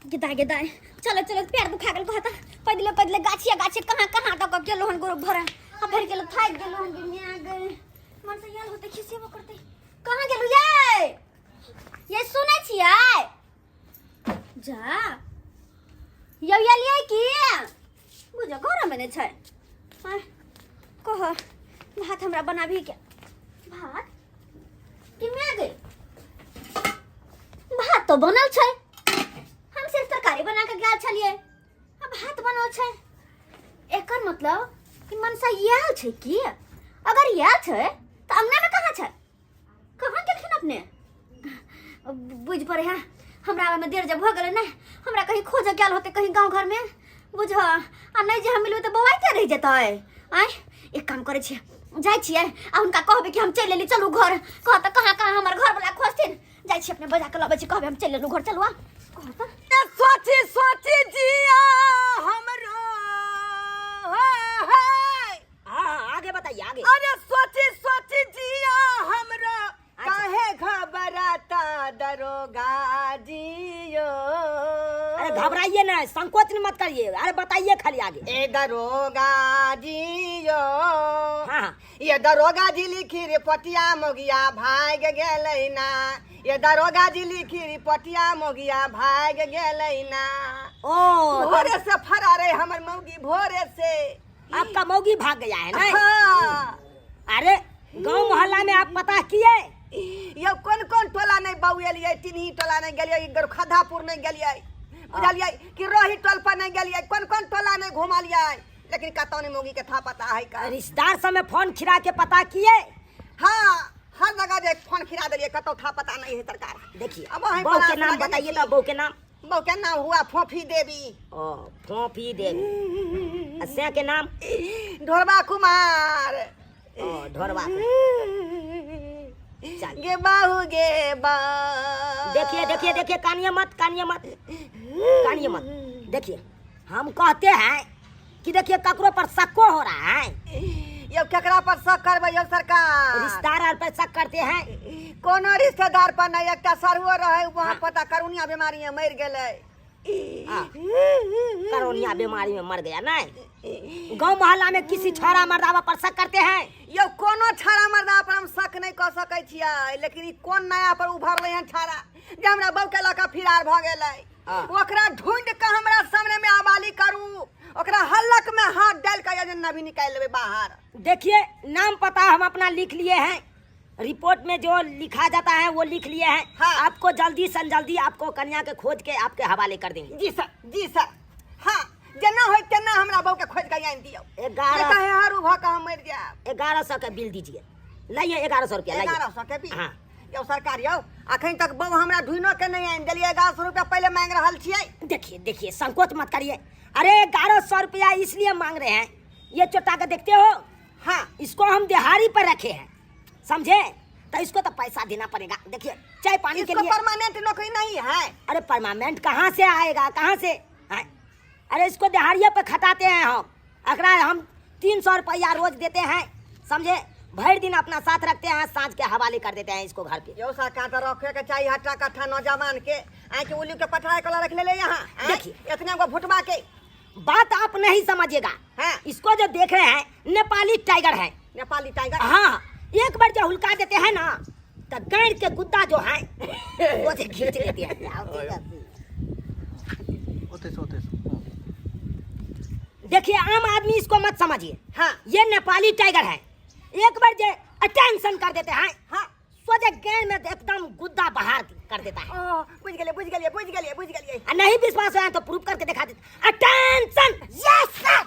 गिदाय गिदाय चलो चलो पैर दुखा गेल कहता पदले पदले गाछिया गाछी कहां कहां तक गेलो हन गोर भरा आ भर गेलो थाक गेलो हन गिनिया गए मन से याल होते खिसेबो करते कहां गेलो ये सुनै छियै जा यौ यालियै की बुझो घर में ने छै कह भात हमरा बनाबी के भात कि में गए भात तो बनल छै हम सिर्फ तरकारी बना के गेल छलिए अब भात बनल छै एकर मतलब कि मनसा याल छै की अगर याल छै त अंगना में कहां छै कहां गेलखिन अपने बुझ पड़े है हमरा आवे में देर जब भ गेलै नै हमरा कहीं खोजे गेल होते कहीं गांव घर में बुझ आ नहीं जे हम मिलबे त बौआइते रह जेतै आय एक काम करे छी जाय छियै आ उनका कहबे कि हम चल लेली चलू घर कह त कहां कहां हमर घर वाला खोजथिन जाय छी अपने बजा के लबे छी कहबे हम चल लेलू घर चलवा सोची सोची जिया हमरो आगे बताइए आगे। अरे सोची सोची जिया हमरो काहे घबराता दरोगा जियो। अरे घबराइए ना संकोच मत करिए अरे बताइए खाली आगे। ए दरोगा जियो हाँ ये दरोगा जी लिखी रिपोर्टिया मोगिया भाग गेलै ना ये दरोगा जी लिखी रिपोर्टिया मोगिया भाग गेलै ना। ओ भोरे से फरारे हमर मौगी भोरे से आपका मौगी भाग गया है ना। हाँ। अरे गांव मोहल्ला में आप पता किए यो कौन कौन टोला नहीं बउएलिए तिनही टोला नहीं गेलिए खदापुर नहीं गेलिए बुझलिए कि रोही टोल पर नहीं गेलिए कौन कौन टोला नहीं घुमलिए लेकिन कतौनी मौगी के था पता है का रिश्तेदार समय फोन खिरा के पता किए। हाँ हर जगह जे फोन खिरा दिए कतौ था पता नहीं है सरकार। देखिए अब वहीं बहू के पलाश नाम लगे बताइए देखिए। तो बहू के नाम बहू के नाम हुआ फोफी देवी ओ फोफी देवी अस्या के नाम ढोरबा कुमार ओ ढोरवा गे बाहू गे बा। देखिए देखिए देखिए कानिए मत कानिए मत कानिए मत। देखिए हम कहते हैं कि देखिए ककरो पर शक हो रहा है यो केकरा पर शक करबै यो सरकार रिश्तेदार पर शक करते हैं। कोनो रिश्तेदार पर नहीं एकटा सरहुओ रहे वहां पता करुनिया बीमारी में मर गेलै करोनिया बीमारी में मर गया नहीं। गांव मोहल्ला में किसी छोरा मर्दावा पर शक करते हैं। यो कोनो छाड़ा मर्दा पर हम शक नहीं कर सकै छियै लेकिन ई कोन नया पर उभरलै हन छाड़ा जे हमरा बहू के लका फिरार भ गेलै ओकरा ढूंढ के हमरा सामने में आबाली करू ओकरा हल्लक में हाथ डाल के एजेंडा भी निकाल लेबै बाहर। देखिए नाम पता हम अपना लिख लिए हैं रिपोर्ट में जो लिखा जाता है वो लिख लिए हैं। हाँ। आपको जल्दी से जल्दी आपको कन्या के खोज के आपके हवाले कर देंगे। जी सर हाँ जेना होय तेना हमरा बहू के खोज के आनि दियौ 11 कहे हर उभा के हम मर जाएब 1100 का बिल दीजिए लाइए 1100 रुपया लाइए 1100 के भी हाँ यो सरकार यो अखन तक बहू हमरा ढूंढो के नहीं आनि देलिए 1100 रुपया पहले मांग रहल छियै। देखिए देखिए संकोच मत करिए अरे 1100 रुपया इसलिए मांग रहे हैं ये चोटा के देखते हो हाँ इसको हम दिहाड़ी पर रखे हैं समझे तो इसको तो पैसा देना पड़ेगा। देखिए चाय पानी के इसको लिए परमानेंट नौकरी नहीं है। अरे परमानेंट कहाँ से आएगा कहाँ से है? अरे इसको दिहाड़िया पे खटाते हैं हम अकड़ा हम 300 रुपया रोज देते हैं समझे भर दिन अपना साथ रखते हैं सांझ के हवाले कर देते हैं इसको घर पे। यो सरकार तो रखे के चाहिए हट्टा कट्ठा नौजवान के आई के उल्लू के पठाए कला रख ले यहाँ देखिए। इतने को भुटवा के बात आप नहीं समझिएगा हाँ। इसको जो देख रहे हैं नेपाली टाइगर है नेपाली टाइगर हाँ एक बार जो हुलका देते हैं ना तो गाड़ के गुद्दा जो है वो से खींच लेते हैं। देखिए आम आदमी इसको मत समझिए हाँ ये नेपाली टाइगर है एक बार जो अटेंशन कर देते हैं हाँ सोचे गैर में एकदम गुद्दा बाहर कर देता है। बुझ गेलिए बुझ गेलिए बुझ गेलिए बुझ गेलिए नहीं विश्वास है तो प्रूफ करके दिखा देते अटेंशन यस सर।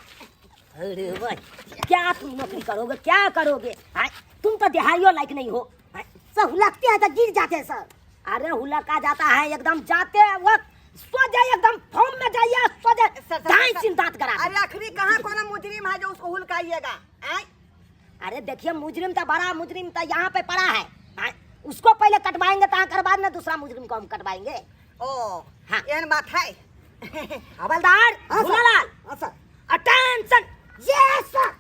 अरे भाई क्या तुम नौकरी करोगे क्या करोगे हाँ? तुम तो दिहाड़ियों लायक नहीं हो हाँ? सब हुलकते हैं तो गिर जाते हैं सर। अरे हुलका जाता है एकदम जाते वक्त सोचे एकदम फॉर्म में जाइए सोचे दाएं सिन दांत करा। अरे आखिरी कहाँ कोनो मुजरिम है जो उसको हुलकाइएगा अरे देखिए मुजरिम तो बड़ा मुजरिम तो यहाँ पे पड़ा है हाँ? उसको पहले कटवाएंगे तो बाद में दूसरा मुजरिम को हम कटवाएंगे। ओ हाँ। एहन बात है हवलदार सर अटेंशन यस सर।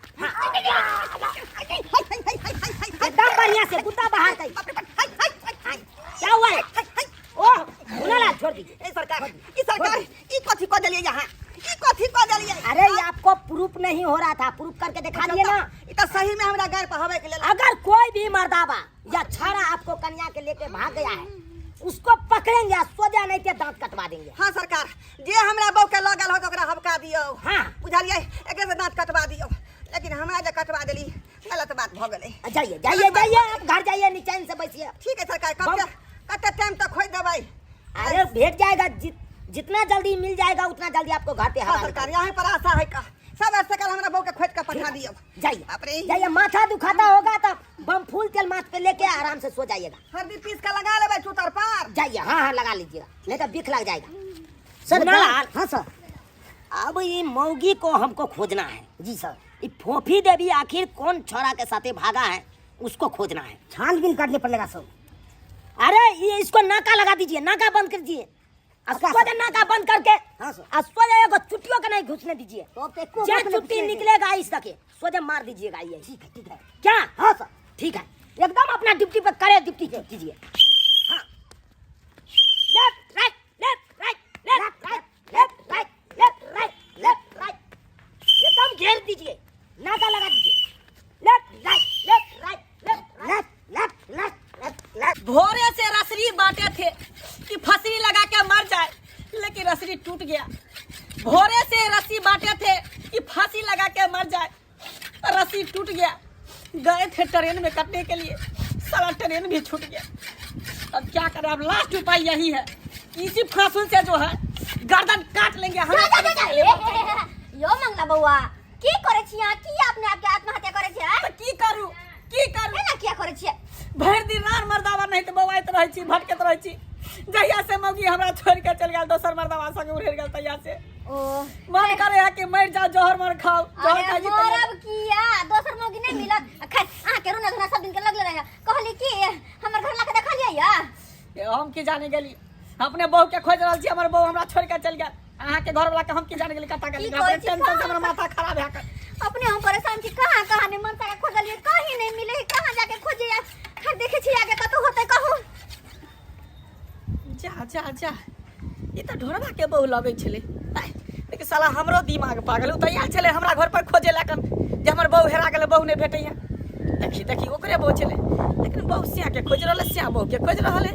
एकदम बढ़िया से गुद्दा बाहर गई क्या हुआ है? ओह मुन्नालाल छोड़ दीजिए। ए सरकार ई कथी को देलिए यहाँ ई कथी को देलिए अरे ये आपको प्रूफ नहीं हो रहा था, प्रूफ करके दिखा दिए ना। ई तो सही में हमरा घर पर हवे के लेल अगर कोई भी मर्दाबा या छाड़ा आपको कन्या के लेके भाग गया है, उसको पकड़ेंगे, सोजा नहीं के दांत कटवा देंगे। हाँ सरकार, जे हमरा बहू के लगल हो तो ओकरा हबका दियो। हाँ। बुझलिए, एकरे से दांत कटवा दियो। लेकिन हमरा जे कटवा देली गलत बात भ गेलै। जाइए जाइए जाइए, आप घर जाइए, नीचे से बैठिए। ठीक है सरकार, कते टाइम तक खोज देबै? अरे भेट जाएगा, जितना जल्दी मिल जाएगा उतना जल्दी आपको घर पे हाँ हवा सरकार, यहाँ पर आशा है का सब ऐसे कल हमरा बहू के खोज के पठा दियो। जाइए अपने जाइए, माथा दुखाता होगा तब बम फूल तेल माथ पे लेके आराम से सो जाइएगा। हल्दी पीस के लगा लेबै चूतर पर। जाइए, हाँ हाँ लगा लीजिएगा, नहीं तो बिख लग जाएगा। सर हाँ सर, अब ये मौगी को हमको खोजना है। जी सर। ये फोफी देवी आखिर कौन छोरा के साथे भागा है, उसको खोजना है। छानबीन करने पड़ेगा सब। अरे ये इसको नाका लगा दीजिए, नाका बंद कर दीजिए। नाका बंद करके चुट्टियों का नहीं घुसने दीजिए। चुट्टी निकलेगा इस तक सोजा मार दीजिएगा। ये ठीक है क्या? हाँ सर ठीक है, एकदम अपना ड्यूटी पे करे, ड्यूटी कीजिए। हाँ, left right left right left right left right left right left right, एकदम घेर दीजिए, नाका लगा दीजिए। Left right left right left left left left left left. भोरे से रसरी बांटे थे कि फसरी लगा के मर जाए, लेकिन रसरी टूट गया। भोरे से रस्सी बांटे थे कि फांसी लगा के मर जाए, रस्सी टूट गया। गए थे ट्रेन में कटने के लिए, सारा ट्रेन भी छूट गया। अब क्या करें? अब लास्ट उपाय यही है, इसी फांसुल से जो है गर्दन काट लेंगे हम। यो मंगला बउआ की करे छिया? की अपने आप के आत्महत्या करे छिया? तो की करू एना किया करे छिया? भर दिन रात मर्दावा नहीं तो बौआइत रहे छी, भटकत रहे छी। जहिया से मौगी हमरा छोड़ के चल गेल, दोसर मर्दावा संग उड़ेर गेल, तहिया से ओ मन करे है कि मर जाओ, जहर मर खाओ। अरे मोरब किया दोसर मौगी नहीं मिलत। खै आ के रोना धुना सब दिन के लगले रहे, कहली कि हमर घर ला के देखा लिया या? हम की जाने गेली, अपने बहू के खोज रहल छी, हमर बहू हमरा छोड़ के चल गेल। अहाँ के घर वाला के हम की जाने गेली, कता गेली? टेंशन से हमरा माथा खराब है कर। अपने हम परेशान छी, कहां ने मन सारा खोजलिए, कहीं नहीं मिले, कहां जाके खोजे या? खैर देखे छी आगे कतो होते कहू। जा ई तो ढोरवा के बहू लगे छले, लेकिन साला हमरो दिमाग पागल उतैया छले हमरा घर पर खोजे ला कन जे हमर बहू हेरा गेले, बहू नहीं भेटैया। देखी ओकरे बहू छले, लेकिन बहू सिया के खोज रहले, सिया बहू के खोज रहले।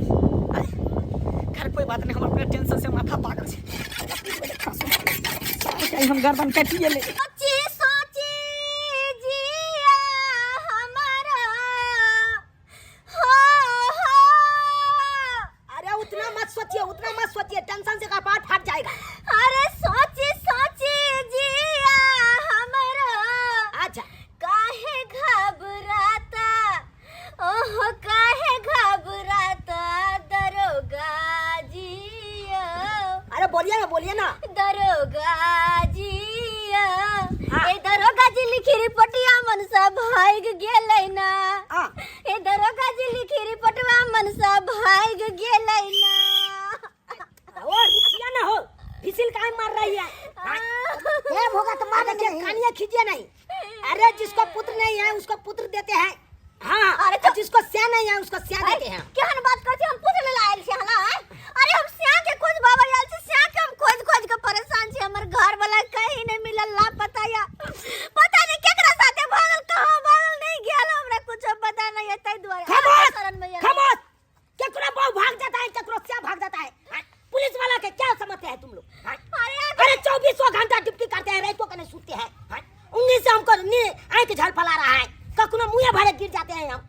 खैर कोई बात नहीं, हम अपने टेंशन से माथा पागल छे। हम गर्दन काटिए ले। सोची जिया हमारा हो। अरे उतना मत सोचिए, टेंशन से कपाट फट जाएगा। अरे सोची जिया हमारा। अच्छा, काहे घबराता, ओह काहे घबराता दरोगा जिया। अरे बोलिए ना। दरोगा जिया हाँ। ए दरोगा जी लिखी रिपोर्टिया मन सब भाग गेलै ना। हाँ। ए दरोगा जी लिखी रिपोर्टवा मन सब भाग गेलै ना। और रुकिया ना हो, फिसिल काहे मार रही है? ये होगा तो मार के कानिया खींचिए नहीं। अरे जिसको पुत्र नहीं है उसको पुत्र देते हैं। हाँ, अरे और जिसको स्या नहीं है उसको स्या देते हैं। केहन बात करछी? हम पूछ ले आइल छी हला। अरे हम स्या के खोज बाबा आइल छी, स्या के हम खोज के परेशान छी। हमर घर वाला कहीं नहीं मिलल, लापता या पता नहीं केकरा साथे भागल, कहां भागल, नहीं गेल, हमरा कुछ पता नहीं है। तै दुआरे खामोश, केकरो बहु भाग जाता है, केकरो स्या भाग जाता है। पुलिस वाला के क्या समझते हैं तुम लोग? अरे 24 घंटा ड्यूटी करते हैं, रात को कने सूते हैं। उंगली से हमको आंख झलफला रहा है, कखनो मुंह भरे गिर जाते हैं हम।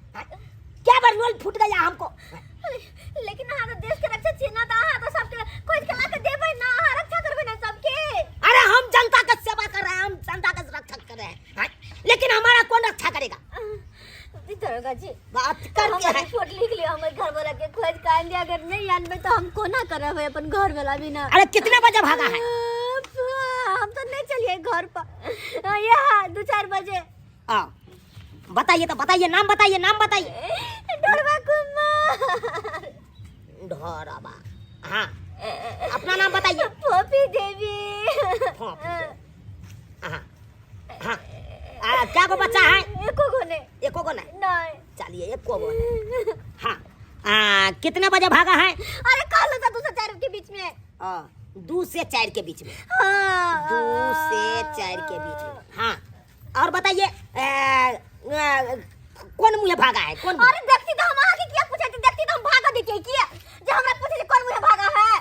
क्या बार नोल फूट गया हमको। लेकिन हां तो देश के रक्षा छी ना, तो हां तो सबके खोज के ला के देबै ना, हां रक्षा करबै ना सबके। अरे हम जनता का सेवा कर रहे हैं, हम जनता का रक्षा कर रहे हैं, लेकिन हमारा कौन रक्षा करेगा? दरोगा जी बात करके है। रिपोर्ट लिख लियो हमर घर वाला के खोज के आंदे, अगर नहीं आनबे तो हम कोना करब अपन घर वाला भी ना। अरे कितने बजे भागा है? हम तो नहीं चलिए घर पर, यहाँ 2-4 बजे। बताइए नाम बताइए। ढोरवा कुमार। ढोरवा, हाँ अपना नाम बताइए। फोफी देवी। हाँ, क्या को बच्चा है? एको को नहीं। चलिए एको को। हाँ, कितने बजे भागा है? अरे कल तो 2-4 2 से 4 के बीच में। हाँ। 2 से 4 के बीच में। हाँ, और बताइए कौन मुझे भागा है? कौन? अरे देखती तो हम आके क्या पूछे थे, देखती तो हम भागा देती किया जो हमरा पूछे कौन मुझे भागा है।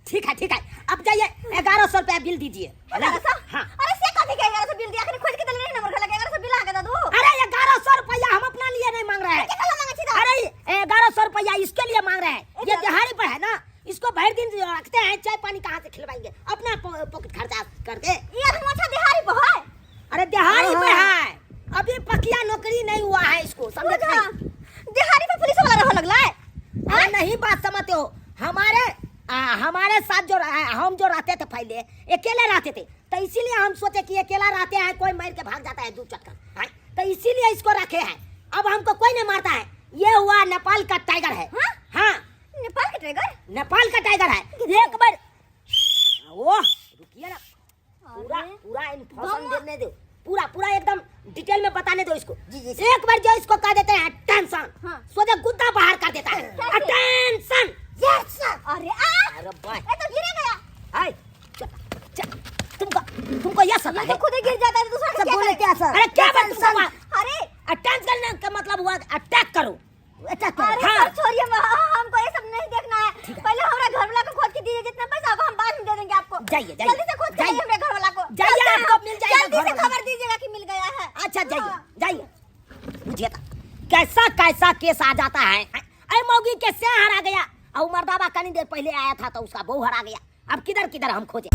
ठीक है ठीक है, अब जाइए 1100 रुपया बिल दीजिए। 1100? हाँ। अरे से कभी के 1100 बिल दिया, खोज के दिले नंबर का लगे 1100 बिल आ गया दादू। अरे 1100 रुपया हम अपना लिए नहीं मांग रहे हैं। कितना मांगा छी दा? अरे 1100 रुपया इसके लिए मांग रहे हैं। ये दिहाड़ी पर है ना, इसको भर दिन रखते हैं, चाय पानी कहाँ से खिलवाएंगे? अपना पॉकेट खर्चा करके। ये तो अच्छा दिहाड़ी पे है। अरे दिहाड़ी पे है, अभी पकिया नौकरी नहीं हुआ है इसको, समझे नहीं? दिहाड़ी पे पुलिस वाला रह लगला है। अरे नहीं बात समझते हो, हमारे साथ जो हम जो रहते थे पहले, अकेले रहते थे, तो इसीलिए हम सोचे कि अकेला रहते हैं, कोई मार के भाग जाता है 2 चक्कर, तो इसीलिए इसको रखे हैं। अब हमको कोई नहीं मारता है। ये हुआ नेपाल का टाइगर है। हाँ, नेपाल का टाइगर? नेपाल का टाइगर है। एक बार वो रुकिए ना, पूरा इन्फॉर्मेशन देने दो, पूरा एकदम डिटेल में बताने दो इसको। एक बार जो इसको कह देते हैं टेंशन, सोचे गुद्दा बाहर कर देता है। अटेंशन। Yes sir. अरे भाई, ये तो गिरे गया। हाय तुमको यह सब ये तो खुद ही गिर जाता है, दूसरा क्या बोले क्या सर? अरे क्या बात तुमको? अरे अटेंशन का मतलब हुआ अटैक करो, अटैक करो। अरे सर छोड़िए, हमको ये सब नहीं देखना है। पहले हमारा घर वाला को खोज के दीजिए, जितना पैसा होगा हम बाद में दे देंगे आपको। जाइए जल्दी से खोज के दीजिए हमारे घर वाला को। जाइए, आपको मिल जाएगा। जल्दी से खबर दीजिएगा कि मिल गया है। अच्छा जाइए। बुझिए कैसा कैसा केस आ जाता है। अरे मौगी कैसे हरा गया, और मर्दाबा कनी देर पहले आया था तो उसका बहू हरा गया। अब किधर हम खोजे?